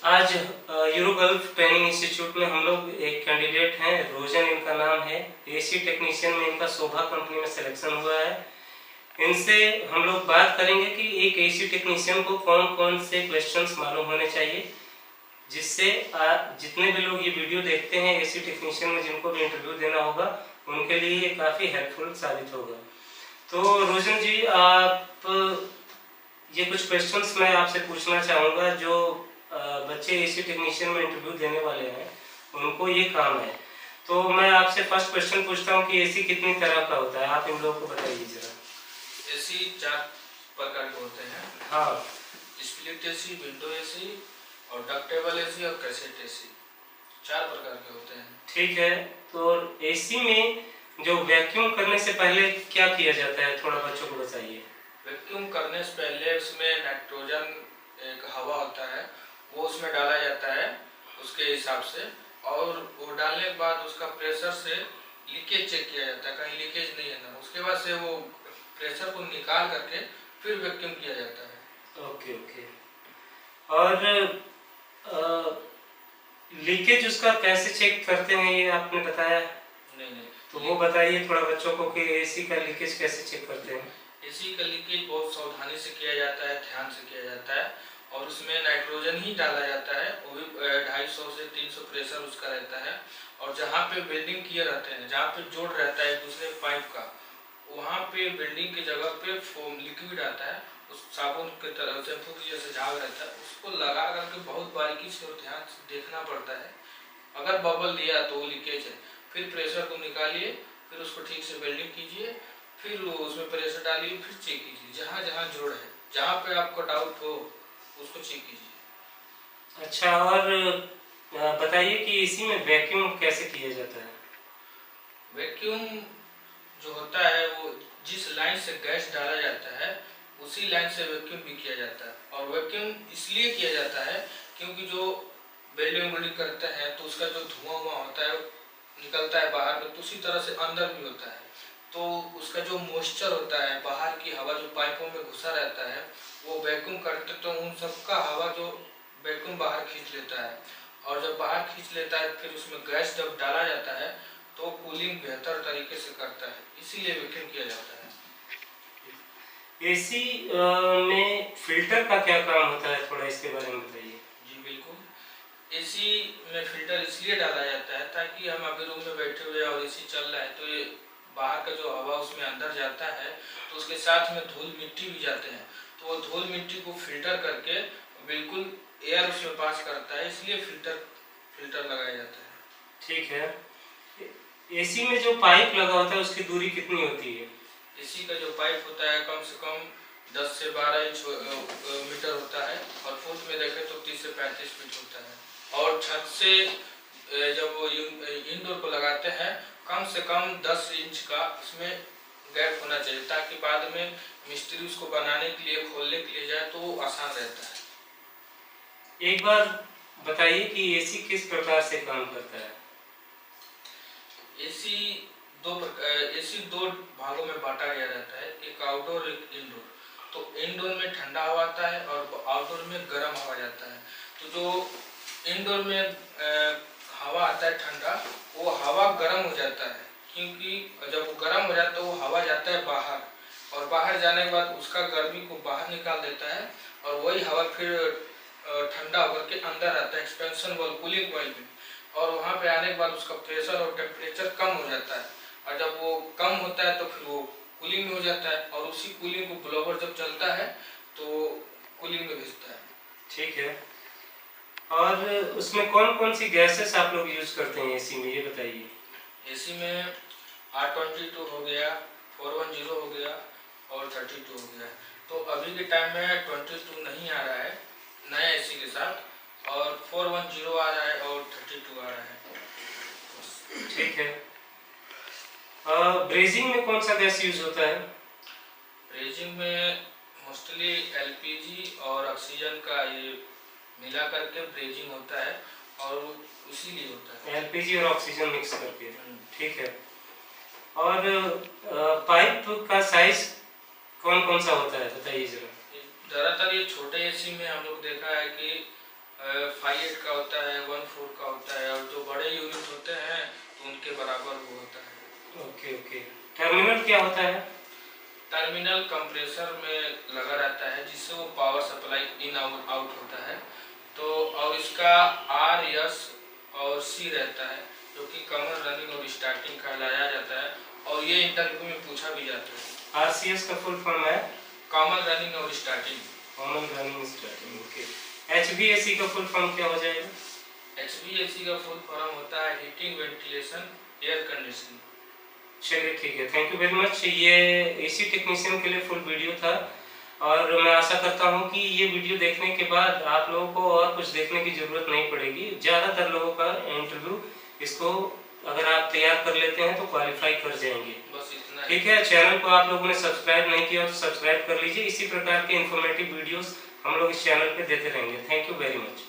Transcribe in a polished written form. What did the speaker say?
आज euro gulf training institute में हम लोग एक कैंडिडेट हैं, रोजन इनका नाम है। एसी टेक्नीशियन में इनका शोभा कंपनी में सिलेक्शन हुआ है। इनसे हम लोग बात करेंगे कि एक एसी टेक्नीशियन को कौन कौन से क्वेश्चंस मालूम होने चाहिए, जिससे जितने भी लोग ये वीडियो देखते हैं एसी टेक्नीशियन में जिनको भी इंटरव्यू देना होगा उनके लिए ये काफ़ी हेल्पफुल साबित होगा। तो रोजन जी, आप ये कुछ क्वेश्चंस मैं आपसे पूछना चाहूँगा जो बच्चे एसी टेक्नीशियन में इंटरव्यू देने वाले हैं उनको ये काम है। तो मैं आपसे फर्स्ट क्वेश्चन पूछता हूँ कि एसी कितनी तरह का होता है, आप इन लोगों को बताइए जरा। एसी 4 प्रकार के होते हैं। हाँ, स्प्लिट एसी, विंडो एसी और डक्टेबल एसी और कैसेट एसी, 4 प्रकार के होते हैं। ठीक है। तो एसी में जो वैक्यूम करने से पहले क्या किया जाता है, थोड़ा बच्चों को बताइए। वैक्यूम करने से पहले उसमें नाइट्रोजन एक हवा होता है, वो उसमें डाला जाता है उसके हिसाब से, और वो डालने के बाद उसका प्रेशर से लीकेज चेक किया जाता है, कहीं लीकेज नहीं है ना। उसके बाद से वो प्रेशर को निकाल करके फिर वैक्यूम किया जाता है। Okay okay. और लीकेज उसका कैसे चेक करते हैं ये आपने बताया? नहीं, तो वो बताइए थोड़ा बच्चों को कि एसी का लीकेज कैसे चेक करते हैं। एसी का लीकेज बहुत सावधानी से किया जाता है, ध्यान से किया जाता है, और उसमें नाइट्रोजन ही डाला जाता है, वो भी 250 से 300 प्रेशर उसका रहता है। और जहाँ पे वेल्डिंग किए रहते हैं, जहाँ पे जोड़ रहता है दूसरे पाइप का, वहाँ पे वेल्डिंग की जगह पे फोम लिक्विड आता है, उस साबुन की तरह शैम्पू की जैसे झाग रहता है, उसको लगा करके बहुत बारीकी से और ध्यान से देखना पड़ता है। अगर बबल दिया तो वो लीकेज है, फिर प्रेशर को निकालिए, फिर उसको ठीक से वेल्डिंग कीजिए, फिर उसमें प्रेशर डालिए, फिर चेक कीजिए जहाँ जहाँ जोड़ है, जहाँ पे आपको डाउट हो उसको चेक कीजिए। अच्छा, और बताइए कि इसी में वैक्यूम कैसे किया जाता है। वैक्यूम जो होता है वो जिस लाइन से गैस डाला जाता है उसी लाइन से वैक्यूम भी किया जाता है। और वैक्यूम इसलिए किया जाता है क्योंकि जो वेल्डिंग करते हैं तो उसका जो धुआं होता है निकलता है बाहर में, तो उसी तरह से अंदर भी होता है। तो उसका जो मॉइस्चर होता है, बाहर की हवा जो पाइपों में घुसा रहता है, वो वैक्यूम करते तो उन सबका हवा जो वैक्यूम बाहर खींच लेता है। और जब बाहर खींच लेता है फिर उसमें गैस जब डाला जाता है तो कूलिंग बेहतर तरीके से करता है, इसीलिए वैक्यूम किया जाता है। एसी में फिल्टर का क्या काम होता है, थोड़ा इसके बारे में बताइए। जी बिल्कुल, एसी में फिल्टर इसलिए डाला जाता है ताकि हम अभी रूम में बैठे हुए और एसी चल रहा है तो ये बाहर का जो हवा उसमें अंदर जाता है, तो उसके साथ में धूल मिट्टी भी जाते हैं, तो वो धूल मिट्टी को फिल्टर करके बिल्कुल एयर उसमें पास करता है, इसलिए फिल्टर लगाया जाता है। ठीक है। एसी में जो पाइप लगा होता है उसकी दूरी कितनी होती है? एसी का जो पाइप होता है कम से कम 10 से 12 इंच मीटर होता है, और फुट में देखें तो 30 से 35 फीट होता है। और छत से जब वो इंडोर को लगाते हैं कम से कम 10 इंच का इसमें गैप होना चाहिए, ताकि बाद में मिस्त्री उसको बनाने के लिए खोलने के लिए जाए तो वो आसान रहता है। एक बार बताइए कि एसी किस प्रकार से काम करता है। एसी दो भागों में बांटा गया रहता है, एक आउटडोर एक इंडोर। तो इंडोर में ठंडा हवा आता है और आउटडोर में गर्म हवा जाता है। तो जो इंडोर में हवा आता है ठंडा, वो हवा गर्म हो जाता है, क्योंकि जब वो गर्म हो जाता है वो हवा जाता है बाहर, और बाहर जाने के बाद उसका गर्मी को बाहर निकाल देता है, और वही हवा फिर ठंडा होकर के अंदर आता है एक्सपेंशन वाल्व, कूलिंग कॉइल में, और वहाँ पे आने के बाद उसका प्रेशर और टेम्परेचर कम हो जाता है। और जब वो कम होता है तो फिर वो कूलिंग में हो जाता है, और उसी कूलिंग को ब्लोवर जब चलता है तो कूलिंग में भेजता है। ठीक है। और उसमें कौन कौन सी गैसेस आप लोग यूज करते हैं एसी में, ये बताइए। एसी में R22 हो गया, 410 हो गया और 32 हो गया। तो अभी के टाइम में 22 नहीं आ रहा है नया एसी के साथ, और 410 आ रहा है और 32 आ रहा है। ठीक है। ब्रेजिंग में कौन सा गैस यूज होता है? ब्रेजिंग में मोस्टली एलपीजी और ऑक्सीजन का ये मिला करके ब्रेजिंग होता है, और उसी लिए होता है एलपीजी और ऑक्सीजन मिक्स करके। ठीक है। और पाइप का साइज कौन कौन सा होता है, बताइए जरा। ज़्यादातर ये छोटे एसी में हम लोग देखा है कि 5/8 का होता है, 1/4 का होता है, और जो बड़े यूनिट होते हैं तो उनके बराबर वो होता है। Okay okay. टर्मिनल क्या होता है? टर्मिनल कंप्रेसर में लगा रहता है जिससे वो पावर सप्लाई इन आउट होता है। तो और इसका RS और C रहता है जो कि कॉमन रनिंग और स्टार्टिंग कहलाया जाता है, और ये इंटरव्यू में पूछा भी जाता है। RCS का फुल फॉर्म है कॉमन रनिंग और starting. Common running starting, okay. HVAC का फुल फॉर्म क्या हो जाएगा? HVAC का फुल फॉर्म होता है हीटिंग वेंटिलेशन एयर कंडीशनिंग। चलिए ठीक है, थैंक यू वेरी मच। ये एसी टेक्नीशियन के लिए फुल वीडियो था, और मैं आशा करता हूँ कि ये वीडियो देखने के बाद आप लोगों को और कुछ देखने की ज़रूरत नहीं पड़ेगी। ज़्यादातर लोगों का इंटरव्यू इसको अगर आप तैयार कर लेते हैं तो क्वालिफाई कर जाएंगे। बस इतना। ठीक है, चैनल को आप लोगों ने सब्सक्राइब नहीं किया तो सब्सक्राइब कर लीजिए। इसी प्रकार के इन्फॉर्मेटिव वीडियोस हम लोग इस चैनल पे देते रहेंगे। Thank you very much.